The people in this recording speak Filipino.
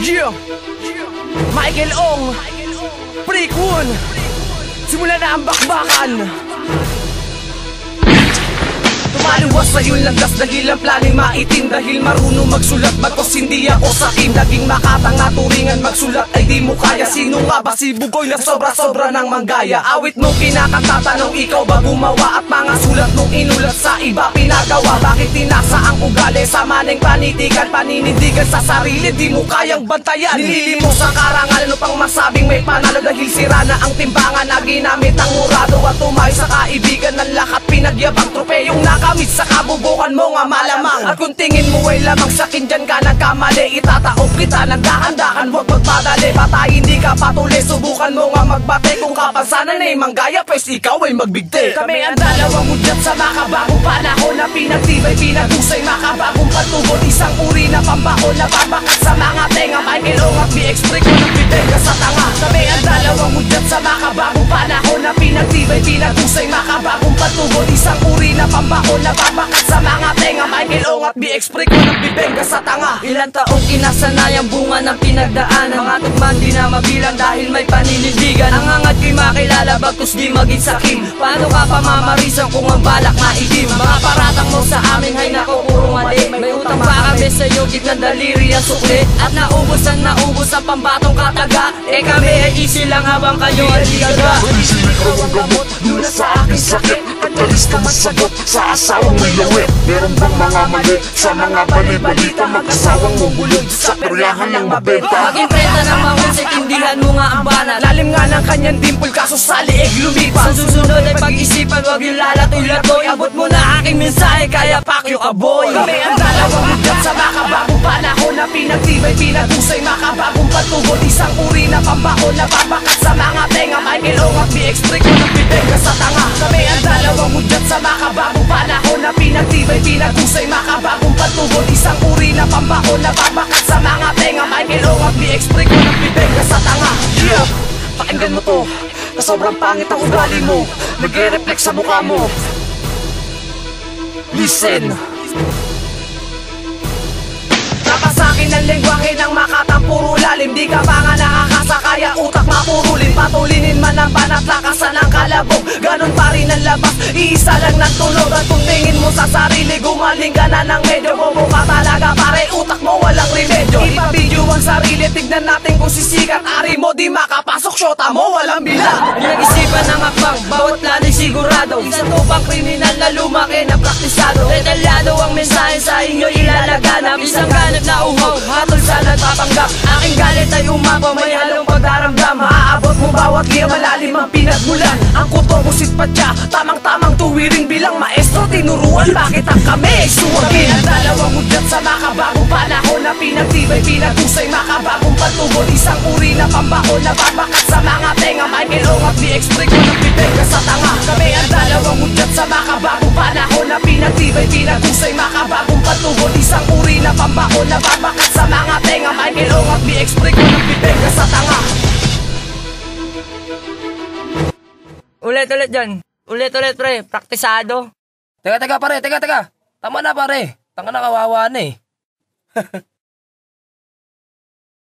Yeah, Michael Ong, Freak One. Simula na ang bakbakan. Tumaliwas sa iyong landas dahil ang planeng maitim. Dahil marunong magsulat bagkos hindi ako sakim. Naging makatang na turingan magsulat ay di mo kaya. Sino nga ba si Bugoy na sobra-sobra ng manggaya? Awit mo kinakanta, tanong ikaw ba gumawa? At mga sulat mong inulat sa iba pinagawa. Bakit tinasa ang ugali sa maneng panitikan? Paninindigan sa sarili di mo kayang bantayan. Nililimos sa karangal, ano pang masabing may panalo? Dahil sira na ang timbangan na ginamit ang murado. At tumayo sa kaibigan ng lahat pinagyabang tropeyong nakamit sa kabubukan mo nga malamang. At kung tingin mo ay lamang sakin dyan ka nagkamali, itataob kita ng dahan-dahan, huwag magpadali. Patayin di ka patuloy, subukan mo nga magbate. Kung kapansanan ay manggaya, pues ikaw ay magbigti. Kami ang dalawang mudyat sa makabagong panahon na pinagtibay, pinagusay, makabagong patubod. Isang uri na pambakon na babakat sa mga tenga. Michael Ong at BX-Freak ko ng bibengga sa tanga. Kami ang dalawang mudyat sa makabagong panahon na pinagtibay, pinagusay, makabagong patubod. Isang uri na pambakon na babakat sa mga tenga. Michael Ong at BX-Freak ko ng bibengga sa tanga. Ilang taong inasanayang bunga ng pinagdaanan. Mga tugman di na mabilang dahil may paninindigan. Ang angat ko'y makilala bagkus di maging sakim. Paano ka pamamarisan kung ang balak maitim? Mga paratang mo sa amin hay nako puro mali. May utang pa kami sa iyo, gitnang daliri ang sukli. At naubos ang pambatong kataga. Eh kami ay easy lang habang kayo ay ligaga. Easy ikaw ang gamot mula sa aking sakit. Patalis ka masagot sa asawang may lawit. Meron bang mga mali sa mga bali-balita? Mag-asawang mubulod sa peryahan ng mabenta. Maging preta ng mahusay, tindihan mo nga ang banat. Lalim nga ng kanyang dimple kaso sa liig lumipas. Sa susunod ay pag-isipan, wag yung lalatoy-latoy. Abot mo na aking mensahe kaya pakyo aboy. Kami ang dalawang mudyat sa makabagong panahon na pinagtibay, pinagusay, makabagong patubod. Isang uri na pambakon na babakat sa mga tenga. Michael Ong at BX-Freak ko ng bibengga sa tanga. Kami ang dalawang mudyat sa makabagong panahon na pinagtibay, pinagusay, makabagong patubod. Isang uri na pambakon na babakat sa mga tenga. Michael Ong at BX-Freak ko ng bibengga sa tanga. Yeah, pakinggan mo to, na sobrang pangit ang ugali mo, nagre-reflect sa mukha mo. Listen. Napasakin ang lengguwahe ng makatang puro lalim. Di ka pa nga nakakasa kaya utak mapurulin. Patulinin man ang banat, lakasan ang kalabog. Ganon pa rin ang labas, iisa lang ng tunog. At kung tingin mo sa sarili, gumaling ka na ng medyo. Bobo ka talaga pare, utak mo walang remedyo. Ipabidyo ang sarili, tignan natin kung sisikat. Ari mo di makapasok, syota mo walang bilang. Nag-isipan ng akbang, bawat planay sigurado. Isang tupang kriminal na lumaki na praktisado. Detalyado ang mensahe sa inyo ilalaganap. Isang ganap na uhaw, hatol sa nagpapanggap. Aking galit ay umapaw, may halong pagdaramdam. Maaabot mo bawat liya, malalim ang pinagmulan. Ang kuto mo sitpatya, tamang-tamang tuwiring bilang maestro. Tinuruan bakit ang kami ay suwagin. Ang dalawang mudyat sa makabagong panahon na pinagtibay, pinagusay, makabagong patubod. Isang uri na pambakon na babakat sa mga tenga. Michael Ong at BX-Freak ko ng bibengga sa tanga. Kami ang dalawang mudyat sa makabagong panahon na pinagtibay, pinagusay, makabagong patubod. Isang uri na pambakon na babakat sa mga tenga. Michael Ong at BX-Freak ko ng bibengga sa tanga. Ulit dyan. Ulit pre. Praktisado. Teka pare. Tama na pare. Tanga na kawawa na eh.